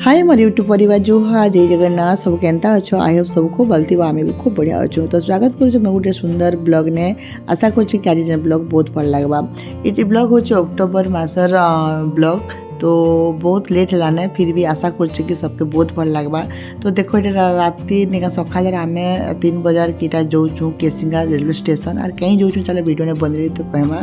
हाय मोर YouTube परिवार जुहार जय जगन्नाथ सब केनता अच्छो आई होप सब खूब भलती आमे भी खूब बढ़िया अच्छो। तो स्वागत करुँ मैं गोटे सुंदर ब्लॉग ने आशा कर आज ब्लॉग बहुत भल लगवा। ये ब्लॉग हूँ अक्टोबर मासर ब्लॉग तो बहुत लेट है फिर भी आशा कर सबके बहुत भल लगवा। तो देखो ये राति निका सकाल आम 3 बजार कीटा जाऊँ केसिंगा रेलवे स्टेशन और कहीं जाऊँ चलो वीडियो ने बन रही तो कहमा।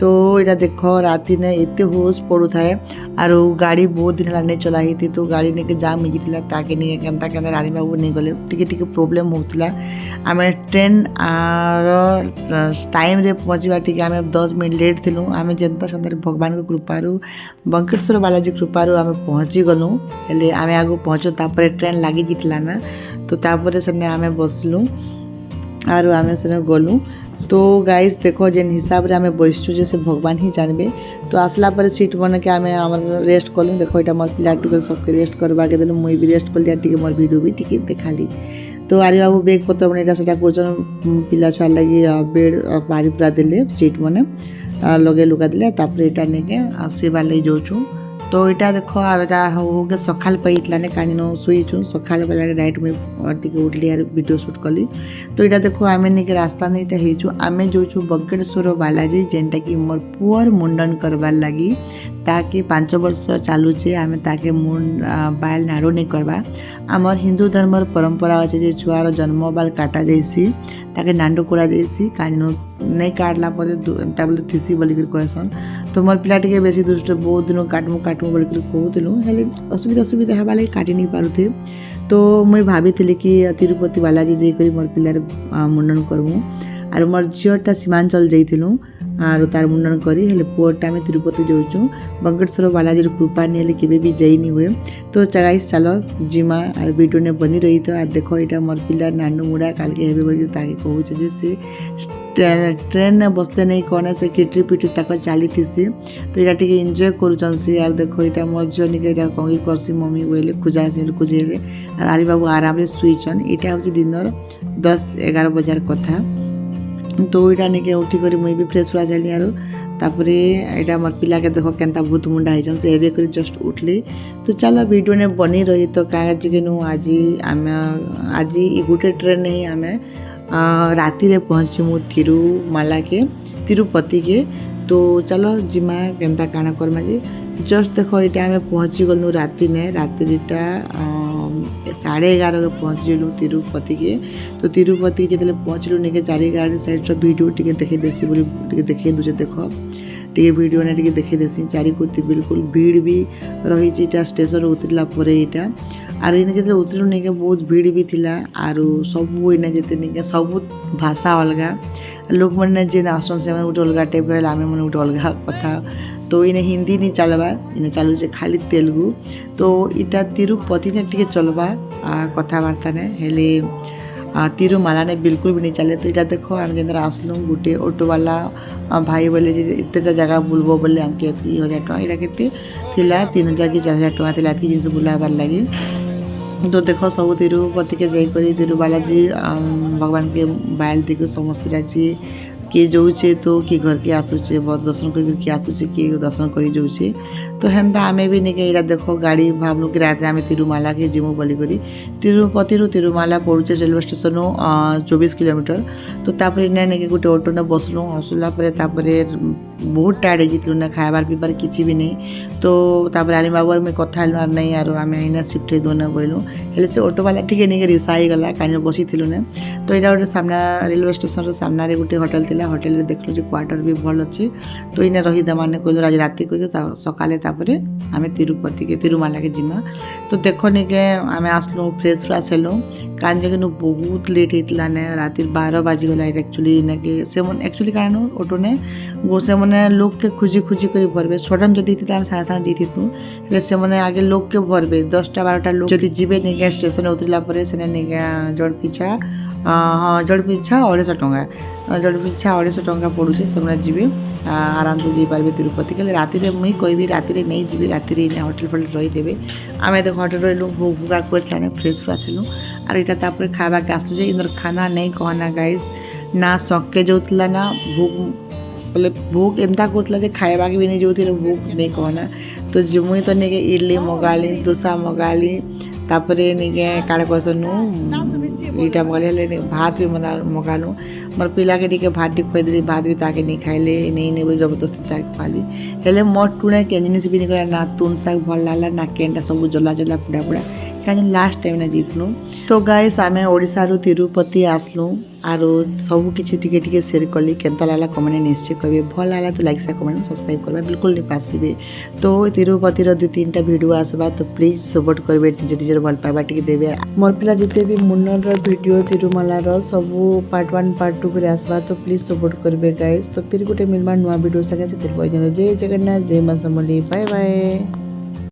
तो यहाँ देख राति ने एत होश पड़ू थाए आर गाड़ी बहुत दिन है नहीं चला ही तो गाड़ी नहीं जाम हो ताकि नहीं केन्ता केन्ता रानी बाबू नहीं गले टिके प्रोब्लेम होता। आम ट्रेन आर टाइम रे पहुँचवा टी आम 10 मिनट लेट थी आम जनता सन्तार भगवान कृपारू बंकेश्वर बालाजी कृपारू आम पहुँची गलु हेले आम आगे पहुँचू तापर ट्रेन लगी जीतला ना तो तापर से आम बसलु आर आम से गलु। तो गाइस देखो जेन हिसाब रे आमे बैसचु जे से भगवान ही जानबे। तो आसला पर सीट बन के आमे हमर रेस्ट कलु। देखो एटा मोर पिला टुके सबके रेस्ट करबा के देलु मुई भी रेस्ट कर लिया टिके मोर वीडियो भी टिके देखाली। तो आरे बाबू बेग पत्र बने एटा सेटा कोजन पिला छुआ लगी बेड बारी पूरा देले सीट बने लगे लुगा देले तापर एटा नेके आसीबा ले जोचु। तो यहाँ देख हो सकाल पाइला ने कहीं शुईचु सकाल बेला डायरेक्ट मुझे उठली यार वीडियो शूट कली। तो यहाँ देख आम नहीं रास्ता नहीं आम जो बंकेश्वर बालाजी जेनटा कि मोर पुअर मुंडन करवार लगी ताकि 5 वर्ष चलुचे आम ताके बाल नाड़ो नहीं करवा। आमर हिंदू धर्मर परंपरा अच्छे जे छुआर जन्म बाल काटा जाइसी ताके नांडो करा जाइसी कहीं नहीं काटला बोले थीसी बोलिक कहसन। तो मोर पिला टे बेसी दुष्ट बहुत दिन काटमु बोलिक कहूलु हेले असुविधा हवा लगे काटि नहीं पारुथे। तो मुई भाभी कि तिरुपति बालाजी जाकर मोर पिलार मुंडन करमु are more zeta Seemanchal जाइलु are तार मुंडन करी हेले पुअटा आम तिरुपति जाऊँ बंकेश्वर बालाजी कृपा नहीं हेले केबे भी जाई नहीं हुए। तो गाइस चलो जिमा आर वीडियो ने बनी रही तो देखो यहाँ मोर पिला नानू मुड़ा काल के हेबे बोली ताके कहूचे जे से ट्रेन ने बसते नहीं कौन से किटी पिटी तक चली थी। तो यहाँ टे एंजॉय करुचन सी यार देखो यहाँ मोर झील निके कंगी करसी मम्मी बोले खुजा खुजेले और आरी बाबू आराम से शुईचन। यहाँ हूँ दिन 10-11 बजार कथा। तो यहाँ निके उठिक मुई भी फ्रेश हुआ जाली आरो तापरे यहाँ मोर पिला के देखो केन्ता भूत मुंडा होचन से एबे कर जस्ट उठली। तो चलो वीडियो ने बनी रही तो कहीं आज आम आज गोटे ट्रेन नहीं आम राति रे पहुँचमु तिरुमाला के तिरुपति के। तो चलो जिमा केन्ता काना करमा जे जस्ट देखो यहाँ आम पहुँची गलु राति ने राति 11:30 के पहुँचलु तिरुपति के। तो तिरुपति के जो पहुँचलु नहीं 4 साइड वीडियो टी देखे देसी बोली देखे दूजे देख टे वीडियो ने टी देखे देसी चारिकोती बिल्कुल भीड़ भी रही स्टेशन उतरला यहाँ आर इन जो उतरु नहीं बहुत भीड़ भी थिला आर सब इन जिते नहीं सब भाषा अलग लोक मैंने जे आसन से गोटे अलग टाइप आम मैंने गोटे अलग कथा। तो इन हिंदी नहीं चलबार इन चलू खाली तेलुगु। तो इटा तिरुपति ने टी चलबा कथबार्ता ने हेले तिरुमाला ने बिल्कुल भी नहीं चले। तो यहाँ देखो आम जेन आसलु गोटे ऑटो वाला भाई बोले इतने जगह बुलबो बोले आमके 1000 टଙ୍କା यहाँ के 3000 कि 4000 टଙ୍କା थी एति जिन बुलाबार लगी। तो देखो सब तिरुपति के जाकर तिरुबालाजी भगवान के बाल देख समस्त जी किए जाऊे तो किए घर के आसूचे दर्शन कर किए आसूचे किए दर्शन कर जाऊे। तो हेन्ता आमे भी नहीं यहाँ देखो गाड़ी भावलु कि रात आम तिरुमाला के जिमु बोलिक तिरुपति तिरुमाला पड़ुचे रेलवे स्टेशन 24 किलोमीटर। तो तापर इन्हें नहीं गोटे ऑटो ने बसलु आसला बहुत टायर्ड हो ना खाबार पीबार किसी भी नहीं। तो तापर आनी बाबू मैं कथा आर नहीं आर आम इना शिफ्ट होना बोलूँ हेले से ऑटो वाला ठीक नहीं रिसा ही गला कहीं बसी ना। तो यहाँ गोटे सामना रेलवे स्टेशन सामने गोटे होटेल थी होटेल रे देखलु जे क्वार्टर भी भल अच्छे। तो इन्हें रहीदा मैंने कहलु आज राति कह सकाले तापर आम तिरुपति के तिरुमाला के जिमा। तो देखो नहीं के आम आसलु फ्रेश फ्राश हेलु कहीं बहुत लेट होता ने राति 12 बाजिगला एक्चुअली इनके से एक्चुअली कारण ऑटो ने से मैंने लोग के खुजी कर भरबे सडन जदि आम सागे सागे जीतु से मैंने आगे लोग के भरबे 10-12टा लोग जदि जीवे नहीं स्टेशन उतरला से नहीं जड़ पिछा हाँ जड़ पिछा 250 टଙ୍କା जड़ पिछा 250 टଙ୍କା पड़ुचे से जी आराम से जी पारे तिरुपति के। राति मुई कहबी राति नहीं जी राति होटेल फोटेल रहीदे आम देख होटेल रही भूख भूका कर फ्रेश फ्राश हेलु आर यहाँ खावा के आसलु जे इधर खाना नहीं कहना गाइस ना सके जाऊला ना भूख बोले भूख एंता करतला जे खाइबा के भी नहीं जो भूख नहीं कहना तो मुई तो नहीं इडली मगाली दोसा मगाली तापरे निके काड़े कहसनु इटा मगाली भात भी मगालु मोर पिला के टिके भात टी खुआई देली भात भी ताके नहीं खाइले नहीं बोले जबरदस्ती ताके खाली हेले मोर टुणे के जिनिस भी नहीं ना तुन साग भल लागला ना केनटा सब जला जला पुड़ा पुड़ा कहीं लास्ट टाइम ना जीतलु तो गाइस आमे ओडिसा रु तिरुपति आसलु आरो सब किछि टिके टिके शेयर कली केनता लागला कमेंट निश्चय करबे भल लागला तो लाइक से कमेंट सब्सक्राइब करबे बिल्कुल नहीं पासबे तो तिरुपति रो 2-3टा वीडियो आसबा तो प्लीज सपोर्ट करबे टीचर भल पाबा टिके देबे मोर पिला जते भी मुन्नर रो वीडियो तिरुमला रो सब पार्ट 1 पार्ट 2 करे आसबा तो प्लीज सपोर्ट करबे गाइस तो फिर गोटे मिलमा नुवा वीडियो सके से जय जगन्नाथ जय मां समली बाय बाय।